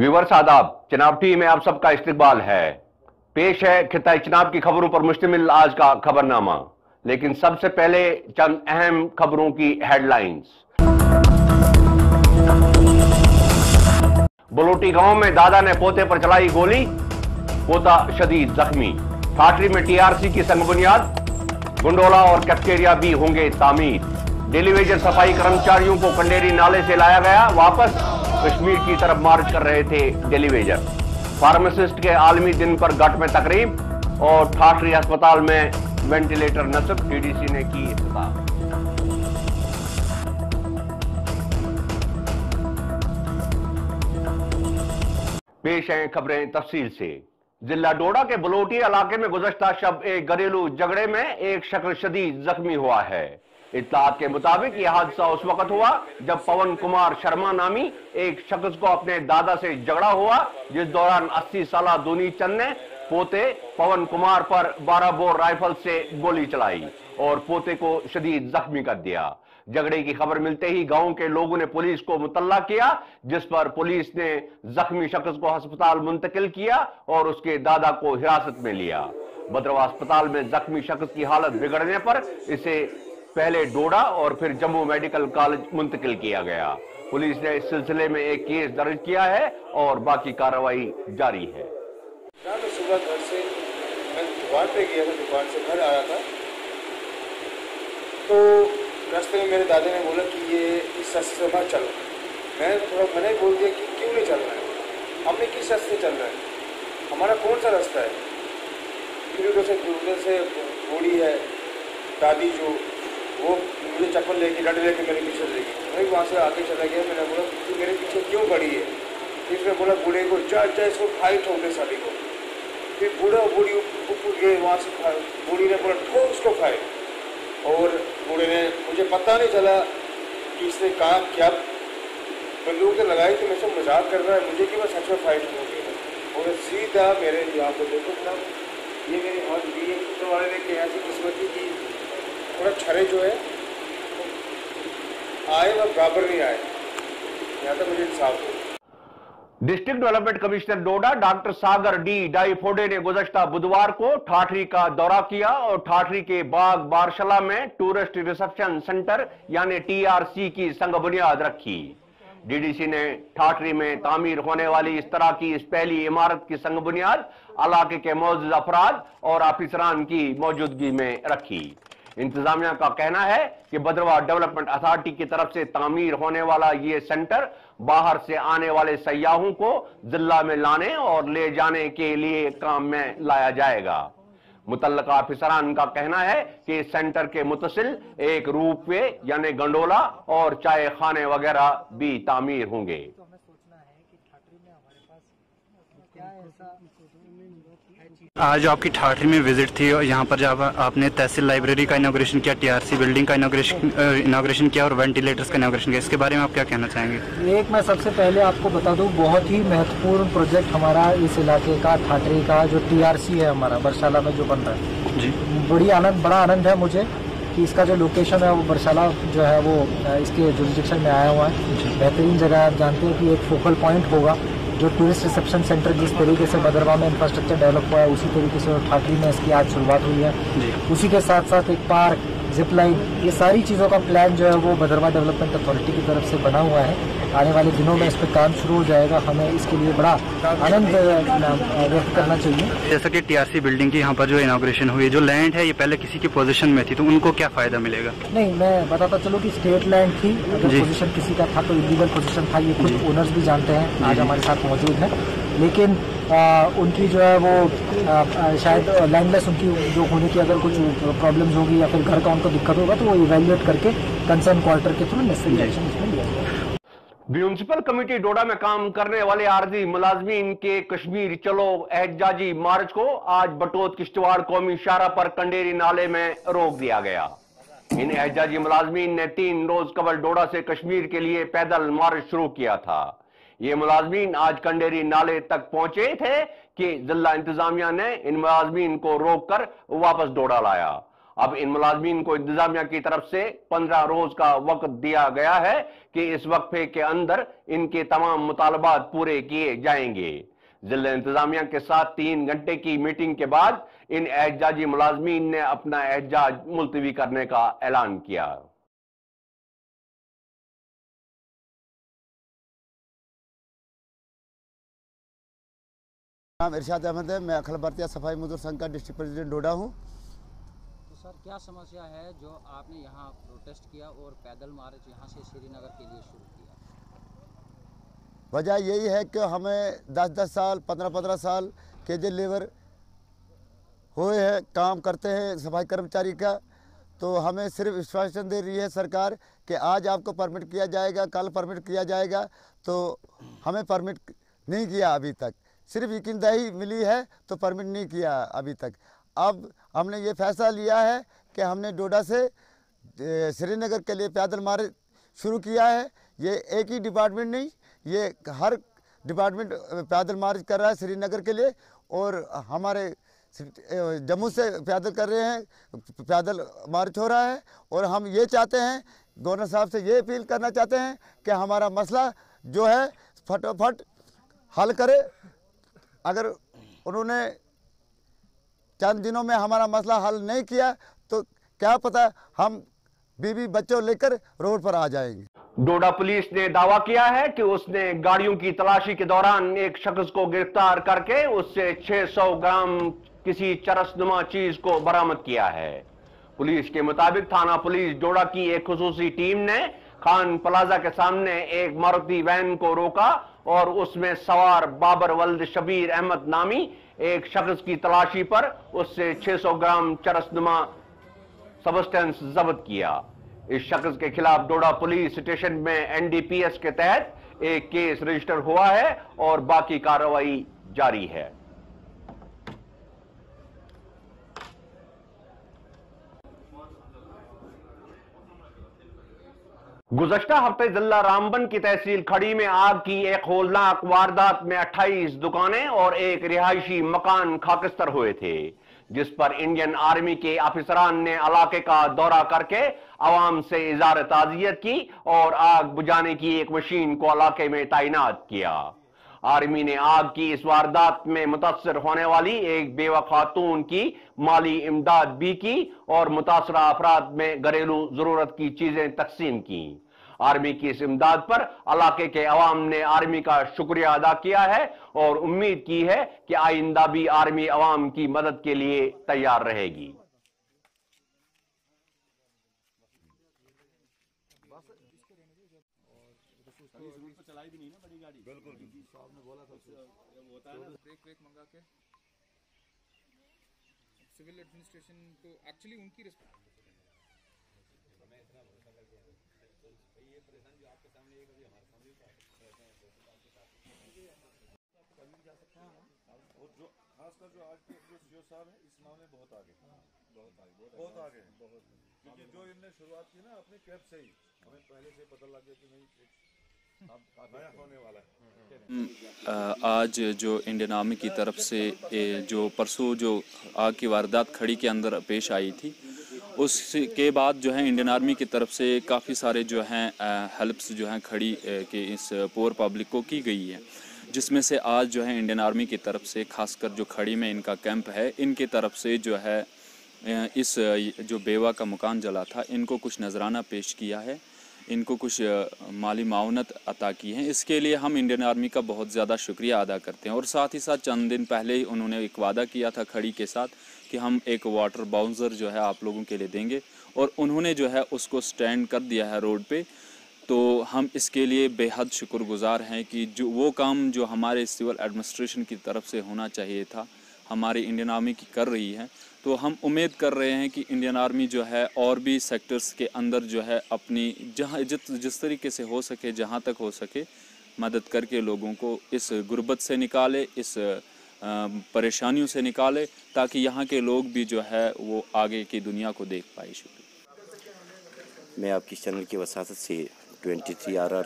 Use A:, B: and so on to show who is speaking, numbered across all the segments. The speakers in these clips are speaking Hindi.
A: व्यूअर्स आदाब, चनाब टीवी में आप सबका इस्तकबाल है। पेश है खिता चनाब की खबरों पर मुश्तमिल आज का खबरनामा। लेकिन सबसे पहले चंद अहम खबरों की हेडलाइंस। बलोटी गांव में दादा ने पोते पर चलाई गोली, पोता शदीद जख्मी। ठाठरी में टीआरसी की संग बुनियाद, गुंडोला और कैफेटेरिया भी होंगे तामीर। डेलीवेजर सफाई कर्मचारियों को कंडेरी नाले से लाया गया वापस, कश्मीर की तरफ मार्च कर रहे थे डेलीवेजर। फार्मासिस्ट के आलमी दिन पर गट में तकरीब और ठाठरी अस्पताल में वेंटिलेटर नस्ब, टीडीसी ने की इफ्तिताह। पेश हैं खबरें तफसील से। जिला डोडा के बलोटी इलाके में गुज़श्ता शब एक घरेलू झगड़े में एक शख्स शदीद जख्मी हुआ है। इत्तलात के मुताबिक यह हादसा उस वक्त हुआ जब पवन कुमार शर्मा नामी एक शख्स को अपने दादा से झगड़ा हुआ, जिस दौरान 80 साला दूनी चंद ने पोते पवन कुमार पर 12 बोर राइफल से गोली चलाई और पोते को शदीद जख्मी कर दिया। झगड़े की खबर मिलते ही गांव के लोगों ने पुलिस को मुतल्ला किया, जिस पर पुलिस ने जख्मी शख्स को अस्पताल मुंतकिल किया और उसके दादा को हिरासत में लिया। भद्रवा अस्पताल में जख्मी शख्स की हालत बिगड़ने पर इसे पहले डोडा और फिर जम्मू मेडिकल कॉलेज मुंतकिल किया गया। पुलिस ने इस सिलसिले में एक केस दर्ज किया है और बाकी कार्रवाई जारी है।
B: मैं सुबह घर से दुकान पे गया था, दुकान से घर आ रहा था तो रास्ते में मेरे दादा ने बोला कि ये इस रास्ते से मत चलो। मैंने बोल दिया कि क्यों नहीं चल रहा है, हमने किस रास्ते चल रहा है, हमारा कौन सा रास्ता है। फिर से बूढ़ी है दादी जो वो मुझे चप्पल लेके डंडे लेके मेरे पीछे लेगी। मैं वहाँ से आगे चला गया। मैंने बोला तू मेरे पीछे क्यों पड़ी है। फिर उसने बोला बूढ़े को जा इसको खाई ठोके सभी को। फिर बूढ़ा और बूढ़ी ऊपर गए, वहाँ से खाए। बूढ़ी ने बोला ठोक उसको खाए और बूढ़े ने, मुझे पता नहीं चला कि इसने काम क्या बंदूक से लगाई तो मेरे से मजाक कर रहा है, मुझे कि मैं सच में फाइट हो गया और सीधा मेरे यहाँ पर देखो तब ये मेरी हाथ दी है वाले ने कि ऐसी किस्मत की थोड़ा छरे जो है आए वह बराबर नहीं आए, यहाँ तक मुझे इंसाफ हो।
A: डिस्ट्रिक्ट डेवलपमेंट कमिश्नर डोडा डॉक्टर सागर डी डाइफोडे ने गुज़श्ता बुधवार को ठाठरी का दौरा किया और ठाठरी के बाग बारशला में टूरिस्ट रिसेप्शन सेंटर यानी टीआरसी की संग बुनियाद रखी। डीडीसी ने ठाठरी में तामीर होने वाली इस तरह की इस पहली इमारत की संग बुनियाद इलाके के मौजूद अफराद और ऑफिसरान की मौजूदगी में रखी। इंतजामिया का कहना है कि भद्रवा डेवलपमेंट अथॉरिटी की तरफ से तामीर होने वाला ये सेंटर बाहर से आने वाले सयाहों को जिला में लाने और ले जाने के लिए काम में लाया जाएगा। मुतल्लका अफसरान का कहना है कि इस सेंटर के मुतसिल एक रूपवे यानी गंडोला और चाय खाने वगैरह भी तामीर होंगे।
C: आज आपकी ठाठरी में विजिट थी और यहाँ पर जब आपने तहसील लाइब्रेरी का इनॉग्रेशन किया, टीआरसी बिल्डिंग का इनॉग्रेशन किया और वेंटिलेटर्स का इनॉग्रेशन किया, इसके बारे में आप क्या कहना चाहेंगे?
D: एक मैं सबसे पहले आपको बता दूं, बहुत ही महत्वपूर्ण प्रोजेक्ट हमारा इस इलाके का ठाठरी का जो टीआरसी है हमारा बरसाला में जो बन रहा है जी, बड़ा आनंद है मुझे कि इसका जो लोकेशन है वो बरसाला जो है वो इसके जुरिडिक्शन में आया हुआ है। बेहतरीन जगह, आप जानते हैं कि एक फोकल पॉइंट होगा जो टूरिस्ट रिसेप्शन सेंटर जिस तरीके से भद्रवा में इंफ्रास्ट्रक्चर डेवलप हुआ है उसी तरीके से ठाठरी में इसकी आज शुरुआत हुई है। उसी के साथ साथ एक पार्क, जिप लाइन, ये सारी चीज़ों का प्लान जो है वो भद्रवा डेवलपमेंट अथॉरिटी की तरफ से बना हुआ है। आने वाले दिनों में इस पर काम शुरू हो जाएगा। हमें इसके लिए बड़ा आनंद व्यक्त करना चाहिए।
C: जैसा कि टीआरसी बिल्डिंग की यहाँ पर जो इनॉग्रेशन हुई, जो लैंड है ये पहले किसी की पोजीशन में थी, तो उनको क्या फायदा मिलेगा?
D: नहीं, मैं बताता चलूँ कि स्टेट लैंड थी, अगर पोजीशन किसी का था तो इलीगल पोजीशन था, ये कुछ ओनर्स भी जानते हैं, आज हमारे साथ मौजूद हैं। लेकिन उनकी जो है वो शायद लैंडलेस उनकी जो होने की अगर कुछ प्रॉब्लम्स होगी या फिर घर का उनको दिक्कत होगा तो वो इवैल्यूएट करके कंसर्न क्वार्टर के थ्रू नेसेसरी एक्शन इसमें लिया जाएगा।
A: म्यूनिसिपल कमेटी डोडा में काम करने वाले आरजी मुलाजमीन के कश्मीर चलो एहतजाजी मार्च को आज बटोत किश्तवाड़ कौमी शाहरा पर कंडेरी नाले में रोक दिया गया। इन एहतजाजी मुलाजमीन ने 3 रोज कबल डोडा से कश्मीर के लिए पैदल मार्च शुरू किया था। ये मुलाजमीन आज कंडेरी नाले तक पहुंचे थे कि जिला इंतजामिया ने इन मुलाजमीन को रोककर वापस डोडा लाया। अब इन मुलाजमीन को इंतजामिया की तरफ से 15 रोज का वक्त दिया गया है कि इस वक्फे के अंदर इनके तमाम मुतालबात पूरे किए जाएंगे। जिला इंतजामिया के साथ 3 घंटे की मीटिंग के बाद इन एहजाजी मुलाजमीन ने अपना एहजाज मुलतवी करने का ऐलान किया।
E: नाम इरशाद अहमद है। मैं अखिल भारतीय सफाई मजदूर संघ का डिस्ट्रिक्ट प्रेसिडेंट डोडा हूँ।
F: तो सर, क्या समस्या है जो आपने यहाँ प्रोटेस्ट किया और पैदल मार्च यहाँ से श्रीनगर के लिए शुरू किया?
E: वजह यही है कि हमें 10-10 साल 15-15 साल केजे लेबर हुए हैं, काम करते हैं सफाई कर्मचारी का, तो हमें सिर्फ आश्वासन दे रही है सरकार कि आज आपको परमिट किया जाएगा, कल परमिट किया जाएगा, तो हमें परमिट नहीं किया अभी तक। सिर्फ यकीनदही मिली है तो परमिट नहीं किया अभी तक। अब हमने ये फैसला लिया है कि हमने डोडा से श्रीनगर के लिए पैदल मार्च शुरू किया है। ये एक ही डिपार्टमेंट नहीं, ये हर डिपार्टमेंट पैदल मार्च कर रहा है श्रीनगर के लिए, और हमारे जम्मू से पैदल कर रहे हैं, पैदल मार्च हो रहा है। और हम ये चाहते हैं, गवर्नर साहब से ये अपील करना चाहते हैं कि हमारा मसला जो है फटाफट हल करे। अगर उन्होंने चंद दिनों में हमारा मसला हल नहीं किया तो क्या पता हम बीवी बच्चों लेकर रोड पर आ जाएंगे।
A: डोडा पुलिस ने दावा किया है कि उसने गाड़ियों की तलाशी के दौरान एक शख्स को गिरफ्तार करके उससे 600 ग्राम किसी चरसनुमा चीज को बरामद किया है। पुलिस के मुताबिक थाना पुलिस डोडा की एक खुसूसी टीम ने खान प्लाजा के सामने एक मारुति वैन को रोका और उसमें सवार बाबर वल्द शबीर अहमद नामी एक शख्स की तलाशी पर उससे 600 ग्राम चरसनुमा सब्सटेंस जब्त किया। इस शख्स के खिलाफ डोडा पुलिस स्टेशन में एनडीपीएस के तहत एक केस रजिस्टर हुआ है और बाकी कार्रवाई जारी है। गुज़श्ता हफ्ते जिला रामबन की तहसील खड़ी में आग की एक होलनाक वारदात में 28 दुकानें और एक रिहायशी मकान खाकस्तर हुए थे, जिस पर इंडियन आर्मी के अफसरान ने इलाके का दौरा करके आवाम से इज़हार ताज़ियत की और आग बुझाने की एक मशीन को इलाके में तैनात किया। आर्मी ने आग की इस वारदात में मुतासर होने वाली एक बेवा खातून की माली इमदाद भी की और मुतासरा अफराद में घरेलू जरूरत की चीजें तकसीम की। आर्मी की इस इमदाद पर इलाके के अवाम ने आर्मी का शुक्रिया अदा किया है और उम्मीद की है कि आइंदा भी आर्मी अवाम की मदद के लिए तैयार रहेगी।
B: ब्रेक मंगा के सिविल एडमिनिस्ट्रेशन तो एक्चुअली उनकी और जो खासकर जो आज के जो सीओ साहब है इस मामले में बहुत आगे क्योंकि जो इनने शुरुआत की ना अपने कैब से ही हमें पहले से पता लग गया कि नहीं नया होने वाला है।
G: आज जो इंडियन आर्मी की तरफ से जो परसों जो आग की वारदात खड़ी के अंदर पेश आई थी, उसके बाद जो है इंडियन आर्मी की तरफ से काफ़ी सारे जो हैं हेल्प्स जो हैं खड़ी के इस पोर पब्लिक को की गई है, जिसमें से आज जो है इंडियन आर्मी की तरफ से खासकर जो खड़ी में इनका कैंप है, इनके तरफ से जो है इस जो बेवा का मकान जला था इनको कुछ नजराना पेश किया है, इनको कुछ माली माउनत अता की है। इसके लिए हम इंडियन आर्मी का बहुत ज़्यादा शुक्रिया अदा करते हैं। और साथ ही साथ चंद दिन पहले ही उन्होंने एक वादा किया था खड़ी के साथ कि हम एक वाटर बाउंसर जो है आप लोगों के लिए देंगे, और उन्होंने जो है उसको स्टैंड कर दिया है रोड पे। तो हम इसके लिए बेहद शुक्रगुजार हैं कि जो वो काम जो हमारे सिविल एडमिनिस्ट्रेशन की तरफ से होना चाहिए था हमारी इंडियन आर्मी की कर रही है। तो हम उम्मीद कर रहे हैं कि इंडियन आर्मी जो है और भी सेक्टर्स के अंदर जो है अपनी जहाँ जिस तरीके से हो सके, जहाँ तक हो सके मदद करके लोगों को इस गुर्बत से निकाले, इस परेशानियों से निकाले, ताकि यहाँ के लोग भी जो है वो आगे की दुनिया को देख पाए। शुक्रिया।
H: मैं आपकी चैनल की वसात से 23RR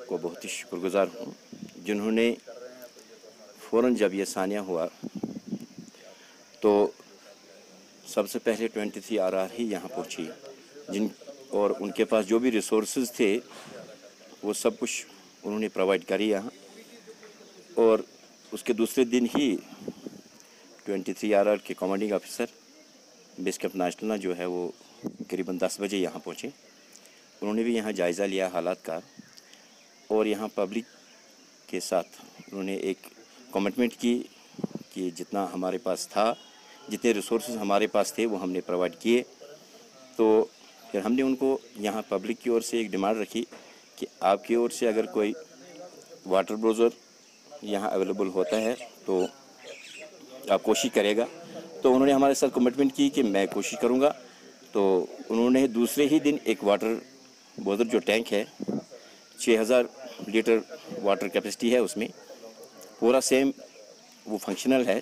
H: को बहुत ही शुक्रगुजार हूँ, जिन्होंने फ़ौरन जब ये सानिया हुआ तो सबसे पहले 23 RR ही यहाँ पहुँची और उनके पास जो भी रिसोर्सेज थे वो सब कुछ उन्होंने प्रोवाइड करी यहाँ। और उसके दूसरे दिन ही 23 RR के commanding officer base camp national जो है वो करीबन 10 बजे यहाँ पहुँचे। उन्होंने भी यहाँ जायज़ा लिया हालात का और यहाँ पब्लिक के साथ उन्होंने एक कमिटमेंट की कि जितना हमारे पास था, जितने रिसोर्सेज हमारे पास थे वो हमने प्रोवाइड किए। तो फिर हमने उनको यहाँ पब्लिक की ओर से एक डिमांड रखी कि आपकी ओर से अगर कोई वाटर ब्रोज़र यहाँ अवेलेबल होता है तो आप कोशिश करेगा। तो उन्होंने हमारे साथ कमिटमेंट की कि मैं कोशिश करूँगा। तो उन्होंने दूसरे ही दिन एक वाटर ब्रोज़र जो टैंक है 6000 लीटर वाटर कैपेसिटी है, उसमें पूरा सेम वो फंक्शनल है।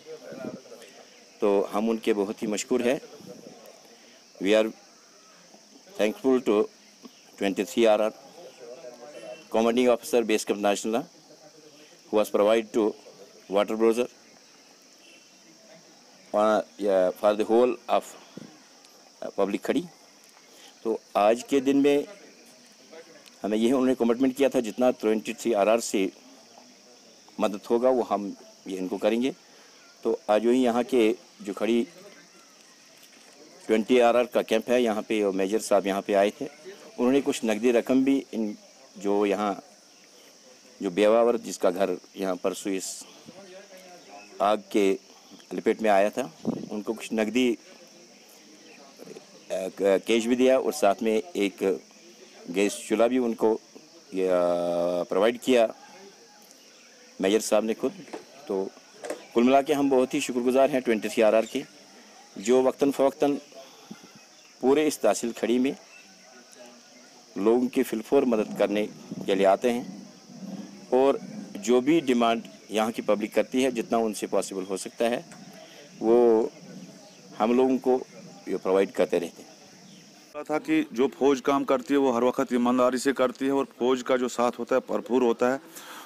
H: तो हम उनके बहुत ही मशकूर है। We are thankful to 23 RR commanding officer base camp national who was provided to water browser for the whole of public खड़ी। तो आज के दिन में हमें यही उन्होंने कमिटमेंट किया था जितना 23 RR से मदद होगा वो हम ये इनको करेंगे। तो आज वही यहाँ के जो खड़ी 20 RR का कैंप है यहाँ पे मेजर साहब यहाँ पे आए थे। उन्होंने कुछ नकदी रकम भी इन जो यहाँ जो बेवावर जिसका घर यहाँ परसों इस आग के लपेट में आया था उनको कुछ नकदी कैश भी दिया और साथ में एक गैस चूल्हा भी उनको प्रोवाइड किया मेजर साहब ने खुद। तो कुल मिला के हम बहुत ही शुक्रगुजार हैं 23 RR के जो वक्तन फ़वक्तन पूरे इस तहसील खड़ी में लोगों की फिलफोर मदद करने के लिए आते हैं और जो भी डिमांड यहाँ की पब्लिक करती है जितना उनसे पॉसिबल हो सकता है वो हम लोगों को ये प्रोवाइड करते रहते हैं।
I: था कि जो फौज काम करती है वो हर वक्त ईमानदारी से करती है और फौज का जो साथ होता है भरपूर होता है।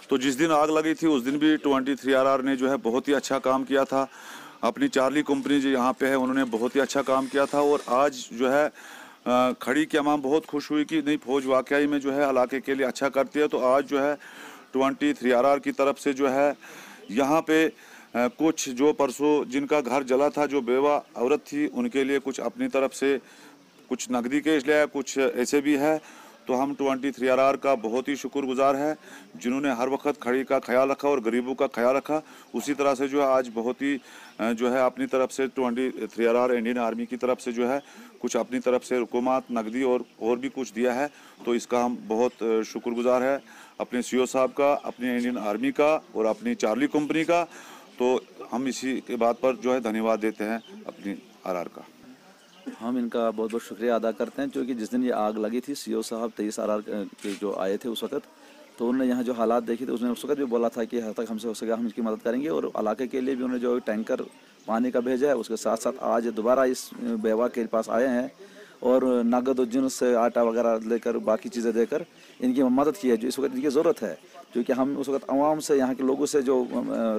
I: तो जिस दिन आग लगी थी उस दिन भी 23 RR ने जो है बहुत ही अच्छा काम किया था। अपनी चार्ली कंपनी जो यहाँ पे है उन्होंने बहुत ही अच्छा काम किया था। और आज जो है खड़ी की अवाम बहुत खुश हुई कि नहीं फौज वाकई में जो है इलाके के लिए अच्छा करती है। तो आज जो है 23 RR की तरफ से जो है यहाँ पे कुछ जो परसों जिनका घर जला था जो बेवा औरत थी उनके लिए कुछ अपनी तरफ से कुछ नकदी कैश लिया, कुछ ऐसे भी है। तो हम 23 RR का बहुत ही शुक्रगुजार है जिन्होंने हर वक्त खड़ी का ख्याल रखा और गरीबों का ख्याल रखा। उसी तरह से जो है आज बहुत ही जो है अपनी तरफ से 23 RR इंडियन आर्मी की तरफ से जो है कुछ अपनी तरफ से हुकूमत नकदी और भी कुछ दिया है। तो इसका हम बहुत शुक्रगुजार है अपने CO साहब का, अपनी इंडियन आर्मी का और अपनी चार्ली कंपनी का। तो हम इसी के बात पर जो है धन्यवाद देते हैं अपनी RR का।
J: हम इनका बहुत बहुत शुक्रिया अदा करते हैं क्योंकि जिस दिन ये आग लगी थी CO साहब 23 RR के जो आए थे उस वक्त तो उन्होंने यहाँ जो हालात देखे थे उसने उस वक्त भी बोला था कि हद तक हमसे हो सकेगा हम इसकी मदद करेंगे। और इलाके के लिए भी उन्होंने जो टैंकर पानी का भेजा है उसके साथ साथ आज दोबारा इस बेवा के पास आए हैं और नगद और जिन्स से आटा वगैरह लेकर बाकी चीज़ें देकर इनकी मदद की है जो इस वक्त इनकी ज़रूरत है। क्योंकि हम उस वक्त आवाम से यहाँ के लोगों से जो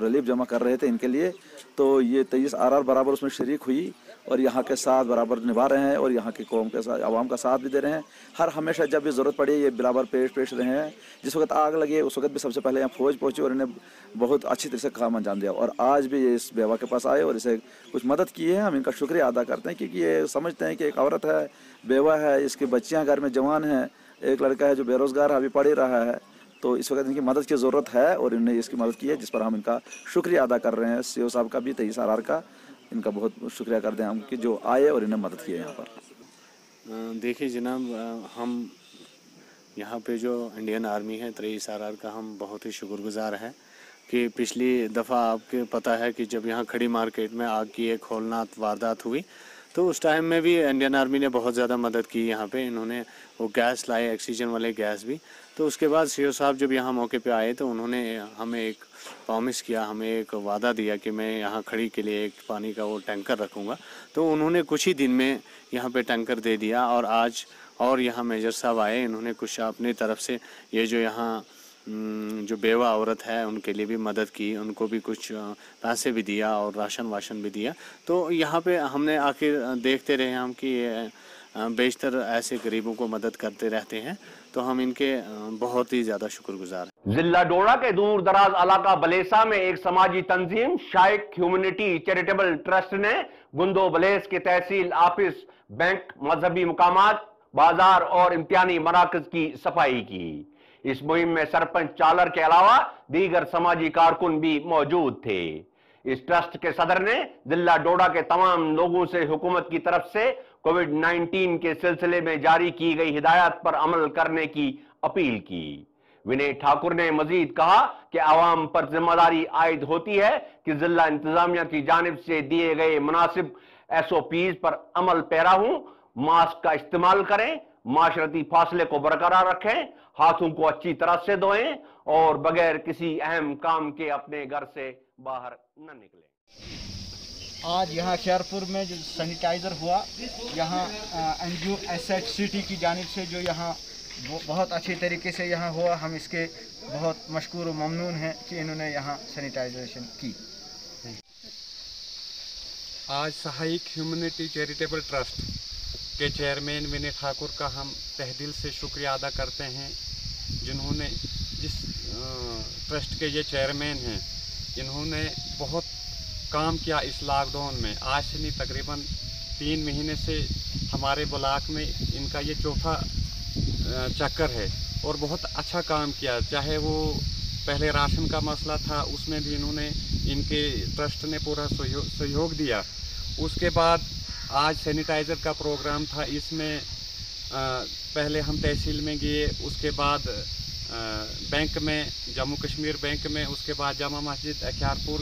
J: रिलीफ जमा कर रहे थे इनके लिए तो ये 23 RR बराबर उसमें शरीक हुई और यहाँ के साथ बराबर निभा रहे हैं और यहाँ की कौम के साथ आवाम का साथ भी दे रहे हैं। हर हमेशा जब भी ज़रूरत पड़ी ये बराबर पेश रहे हैं। जिस वक्त आग लगी उस वक्त भी सबसे पहले यहाँ फौज पहुँची और इन्हें बहुत अच्छी तरह से काम अंजाम दिया और आज भी ये इस बेवा के पास आए और इसे कुछ मदद की है। हम इनका शुक्रिया अदा करते हैं क्योंकि ये समझते हैं कि एक औरत है, बेवा है, इसकी बच्चियाँ घर में जवान हैं, एक लड़का है जो बेरोज़गार अभी पढ़ ही रहा है। तो इस वक्त इनकी मदद की ज़रूरत है और इन्हें इसकी मदद की है जिस पर हम इनका शुक्रिया अदा कर रहे हैं। CO साहब का भी 23 RR का इनका बहुत शुक्रिया करते हैं हम कि जो आए और इन्हें मदद की है यहाँ पर।
K: देखिए जनाब, हम यहाँ पे जो इंडियन आर्मी है 23 RR का हम बहुत ही शुक्रगुजार हैं कि पिछली दफ़ा आपके पता है कि जब यहाँ खड़ी मार्केट में आग की एक होलनाक वारदात हुई तो उस टाइम में भी इंडियन आर्मी ने बहुत ज़्यादा मदद की। यहाँ पे इन्होंने वो गैस लाए, ऑक्सीजन वाले गैस भी। तो उसके बाद CO साहब जब यहाँ मौके पे आए तो उन्होंने हमें एक प्रॉमिस किया, हमें एक वादा दिया कि मैं यहाँ खड़ी के लिए एक पानी का वो टैंकर रखूँगा। तो उन्होंने कुछ ही दिन में यहाँ पे टैंकर दे दिया और आज और यहाँ मेजर साहब आए, इन्होंने कुछ अपनी तरफ से ये जो यहाँ जो बेवा औरत है उनके लिए भी मदद की, उनको भी कुछ पैसे भी दिया और राशन वाशन भी दिया। तो यहाँ पे हमने आखिर देखते रहे हम कि बेशतर ऐसे गरीबों को मदद करते रहते हैं, तो हम इनके बहुत ही ज़्यादा शुक्रगुजार हैं।
A: जिला डोडा के दूर दराज इलाका बलेसा में एक समाजी तंजीम शाइक ह्यूमैनिटी चैरिटेबल ट्रस्ट ने गुंदो बलेस के तहसील ऑफिस, बैंक, मजहबी मुकामात, बाजार और इम्तिहानी मराकज की सफाई की। इस मुहिम में सरपंच चालर के अलावा दीगर समाजी कारकुन भी मौजूद थे। इस ट्रस्ट के सदर ने जिला डोडा के तमाम लोगों से हुकूमत की तरफ से कोविड-19 के सिलसिले में जारी की गई हिदायत पर अमल करने की अपील की। विनय ठाकुर ने मजीद कहा कि आवाम पर जिम्मेदारी आयद होती है कि जिला इंतजामिया की जानिब से दिए गए मुनासिब SOPs पर अमल पैरा हूं, मास्क का इस्तेमाल करें, माशरती फासले को बरकरार रखें, हाथों को अच्छी तरह से धोएं और बगैर किसी अहम काम के अपने घर से बाहर न निकलें।
L: आज यहाँ खैरपुर में जो सैनिटाइज़र हुआ, यहाँ NGO SHCT की जानिब से जो यहाँ बहुत अच्छी तरीके से यहाँ हुआ, हम इसके बहुत मशकूर और ममनून हैं कि इन्होंने यहाँ सैनिटाइजेशन की।
M: आज सहायक ह्यूमैनिटी चैरिटेबल ट्रस्ट के चेयरमैन विनय ठाकुर का हम तहदिल से शुक्रिया अदा करते हैं, जिन्होंने जिस ट्रस्ट के ये चेयरमैन हैं, इन्होंने बहुत काम किया इस लॉकडाउन में। आज से नहीं, तकरीबन 3 महीने से हमारे ब्लॉक में इनका ये चौथा चक्कर है और बहुत अच्छा काम किया। चाहे वो पहले राशन का मसला था, उसमें भी इन्होंने, इनके ट्रस्ट ने पूरा सहयोग दिया। उसके बाद आज सैनिटाइज़र का प्रोग्राम था, इसमें पहले हम तहसील में गए, उसके बाद बैंक में, जम्मू कश्मीर बैंक में, उसके बाद Jama Masjid, अख्यारपुर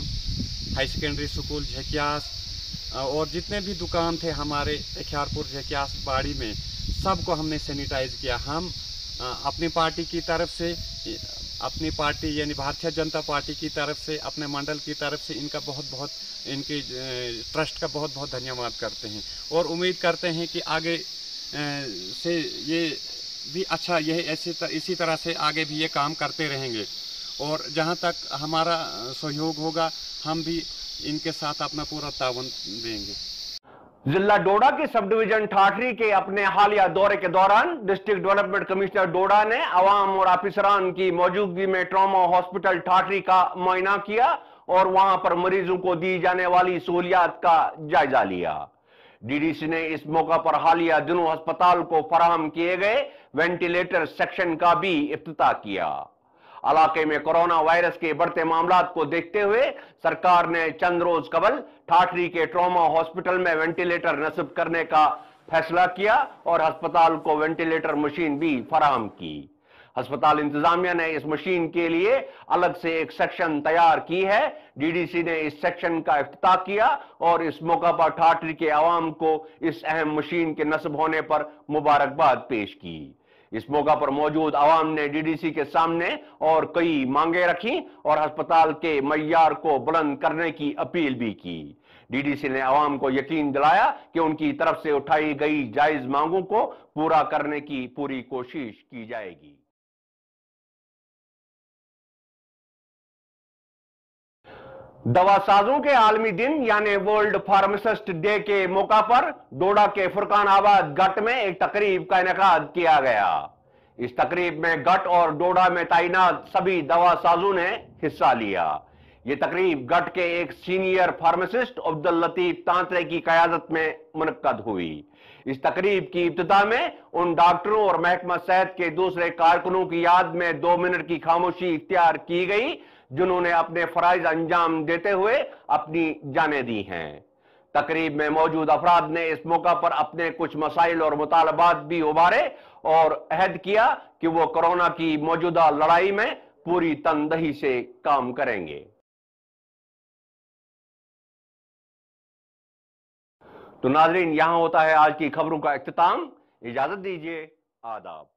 M: high secondary school झेकियास और जितने भी दुकान थे हमारे अख्यारपुर झेकियास बाड़ी में, सबको हमने सैनिटाइज़ किया। हम अपनी पार्टी की तरफ से, अपनी पार्टी यानी भारतीय जनता पार्टी की तरफ से, अपने मंडल की तरफ से इनका बहुत इनके ट्रस्ट का बहुत धन्यवाद करते हैं और उम्मीद करते हैं कि आगे से ये भी अच्छा, इसी तरह से आगे भी ये काम करते रहेंगे और जहाँ तक हमारा सहयोग होगा हम भी इनके साथ अपना पूरा ताउन देंगे।
A: जिला डोडा के सब डिवीजन ठाठरी के अपने हालिया दौरे के दौरान डिस्ट्रिक्ट डेवलपमेंट कमिश्नर डोडा ने आवाम और ऑफिसरान की मौजूदगी में ट्रॉमा हॉस्पिटल ठाठरी का मुआयना किया और वहां पर मरीजों को दी जाने वाली सहूलियात का जायजा लिया। DDC ने इस मौका पर हालिया दिनों अस्पताल को फराहम किए गए वेंटिलेटर सेक्शन का भी इफ्तिताह किया। इलाके में कोरोना वायरस के बढ़ते मामलात को देखते हुए सरकार ने चंद रोज कबल ठाठरी के ट्रॉमा हॉस्पिटल में वेंटिलेटर नस्ब करने का फैसला किया और अस्पताल को वेंटिलेटर मशीन भी फराहम की। अस्पताल इंतजामिया ने इस मशीन के लिए अलग से एक सेक्शन तैयार की है। DDC ने इस सेक्शन का इफ्तिताह किया और इस मौका पर ठाठरी के आवाम को इस अहम मशीन के नस्ब होने पर मुबारकबाद पेश की। इस मौका पर मौजूद आवाम ने DDC के सामने और कई मांगे रखी और अस्पताल के मय्यार को बुलंद करने की अपील भी की। DDC ने आवाम को यकीन दिलाया कि उनकी तरफ से उठाई गई जायज मांगों को पूरा करने की पूरी कोशिश की जाएगी। दवासाजों के आलमी दिन यानी वर्ल्ड फार्मासिस्ट डे के मौका पर डोडा के फुरकानाबाद गट में एक तकरीब का इनेकाद किया गया। इस तकरीब में गट और डोडा में तैनात सभी दवासाजों ने हिस्सा लिया। यह तकरीब गट के एक सीनियर फार्मासिस्ट अब्दुल लतीफ तांत्रे की क़यादत में मुनक्कद हुई। इस तकरीब की इब्तिदा में उन डॉक्टरों और महकमा सेहत के दूसरे कारकुनों की याद में 2 मिनट की खामोशी इख्तियार की गई, जिन्होंने अपने फराइज अंजाम देते हुए अपनी जानें दी हैं। तकरीब में मौजूद अफराद ने इस मौका पर अपने कुछ मसाइल और मुतालबात भी उभारे और अहद किया कि वो कोरोना की मौजूदा लड़ाई में पूरी तनदही से काम करेंगे। तो नाजरीन, यहां होता है आज की खबरों का इख्तिताम। इजाजत दीजिए, आदाब।